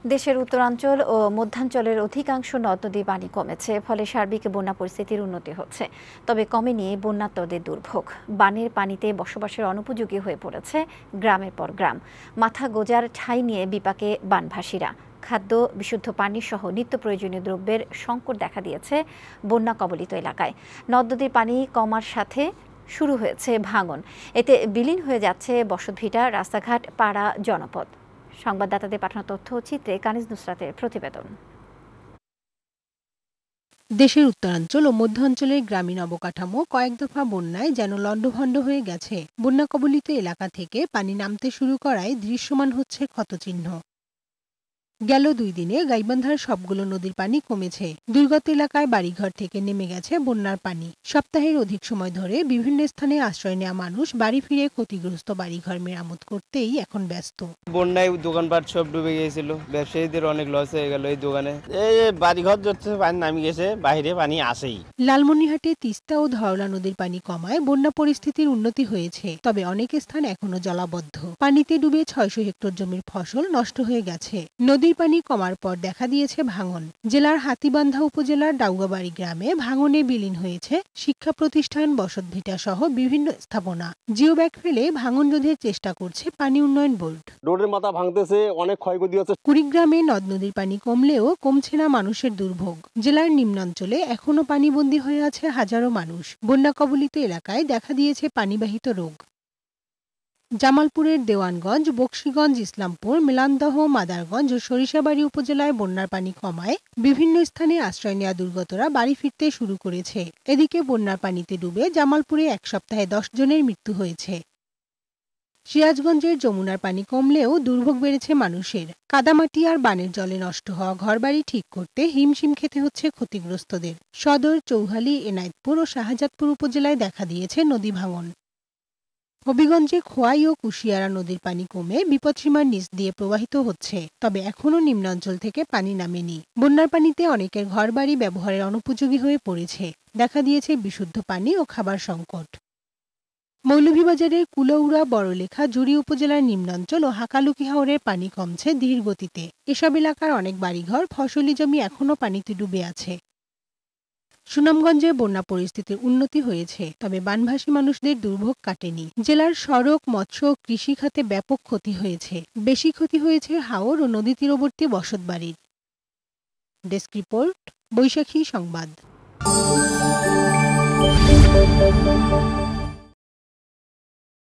দেশের উত্তরাঞ্চল ও মধ্যাঞ্চলের অধিকাংশ নদ-নদী পানি কমেছে, ফলে সার্বিক বন্যা পরিস্থিতির উন্নতি হচ্ছে। তবে কমেনি বন্যার্তদের দুর্ভোগ। বানের পানিতে বসবাসের অনুপযোগী হয়ে পড়েছে গ্রামের পর গ্রাম। মাথা গোঁজার ঠাঁই নিয়ে বিপাকে বানভাসীরা। খাদ্য, বিশুদ্ধ পানি সহ নিত্য প্রয়োজনীয় দ্রব্যের সংকট দেখা দিয়েছে বন্যা কবলিত এলাকায়। নদ-নদীর পানি কমার সাথে শুরু হয়েছে ভাঙন। এতে বিলীন হয়ে যাচ্ছে বসতভিটা, রাস্তাঘাট, পাড়া, জনপদ। সংবাদদাতাদের পাঠানো তথ্য চিত্রে কানিজ নুসরাতের প্রতিবেদন। দেশের উত্তরাঞ্চল ও মধ্যাঞ্চলের গ্রামীণ অবকাঠামো কয়েক দফা বন্যায় যেন লণ্ডভণ্ড হয়ে গেছে। বন্যা কবলিত এলাকা থেকে পানি নামতে শুরু করায় দৃশ্যমান হচ্ছে ক্ষতচিহ্ন। গেল 2 দিনে গাইবান্ধার সবগুলো নদীর পানি কমেছে। দুর্গত এলাকায় বাড়িঘর থেকে নেমে গেছে বন্যার পানি। সপ্তাহের অধিক সময় ধরে বিভিন্ন স্থানে আশ্রয় নেওয়া মানুষ বাড়ি ফিরে ক্ষতিগ্রস্ত বাড়িঘর মেরামত করতেই এখন ব্যস্ত। বন্যায় দোকানপাট সব ডুবে গিয়েছিল, ব্যবসায়ীদের অনেক লস হয়ে গেল এই দোকানে। এই বাড়িঘর যত পানি নামি গেছে, বাইরে পানি আসেই। লালমনিরহাটে তিস্তা ও ধরলা নদীর পানি কমায় বন্যা পরিস্থিতির উন্নতি হয়েছে, তবে অনেক স্থান এখনো জলাবদ্ধ। পানিতে ডুবে 600 হেক্টর জমির ফসল নষ্ট হয়ে গেছে। নদীর পানি কমার পর দেখা দিয়েছে ভাঙন। জেলার হাতীবান্ধা উপজেলার ডাউগাবাড়ি গ্রামে ভাঙনে বিলীন হয়েছে শিক্ষা প্রতিষ্ঠান, বসতভিটা সহ বিভিন্ন স্থাপনা। জিও ব্যাগ ফেলে ভাঙন রোধের চেষ্টা করছে পানি উন্নয়ন বোর্ড। রোডের মাথা ভাঙতেছে, অনেক ক্ষয়ক্ষতি হচ্ছে। কুড়িগ্রামে নদ নদীর পানি কমলেও কমছে না মানুষের দুর্ভোগ। জেলার নিম্নাঞ্চলে এখনো পানিবন্দী হয়ে আছে হাজারো মানুষ। বন্যা কবলিত এলাকায় দেখা দিয়েছে পানিবাহিত রোগ। জামালপুরের দেওয়ানগঞ্জ, বকশীগঞ্জ, ইসলামপুর, মেলান্দহ, মাদারগঞ্জ ও সরিষাবাড়ী উপজেলায় বন্যার পানি কমায় বিভিন্ন স্থানে আশ্রয় নেওয়া দুর্গতরা বাড়ি ফিরতে শুরু করেছে। এদিকে বন্যার পানিতে ডুবে জামালপুরে 1 সপ্তাহে 10 জনের মৃত্যু হয়েছে। সিরাজগঞ্জের যমুনার পানি কমলেও দুর্ভোগ বেড়েছে মানুষের। কাদামাটি আর বানের জলে নষ্ট হওয়া ঘরবাড়ি ঠিক করতে হিমশিম খেতে হচ্ছে ক্ষতিগ্রস্তদের। সদর, চৌহালি, এনায়েতপুর ও শাহজাদপুর উপজেলায় দেখা দিয়েছে নদী ভাঙন। হবিগঞ্জে খোয়াই ও কুশিয়ারা নদীর পানি কমে বিপদসীমার নিচ দিয়ে প্রবাহিত হচ্ছে, তবে এখনও নিম্নাঞ্চল থেকে পানি নামেনি। বন্যার পানিতে অনেকের ঘরবাড়ি ব্যবহারের অনুপযোগী হয়ে পড়েছে। দেখা দিয়েছে বিশুদ্ধ পানি ও খাবার সংকট। মৌলভীবাজারের কুলৌড়া, বড়লেখা, জুড়ি উপজেলার নিম্নাঞ্চল ও হাকালুকি হাওরের পানি কমছে ধীর গতিতে। এসব এলাকার অনেক বাড়িঘর, ফসলি জমি এখনও পানিতে ডুবে আছে। সুনামগঞ্জে বন্যা পরিস্থিতির উন্নতি হয়েছে, তবে বানভাসী মানুষদের দুর্ভোগ কাটেনি। জেলার সড়ক, মৎস্য ও কৃষি খাতে ব্যাপক ক্ষতি হয়েছে। বেশি ক্ষতি হয়েছে হাওর ও নদী তীরবর্তী বসতবাড়ির। ডেস্ক রিপোর্ট, বৈশাখী সংবাদ।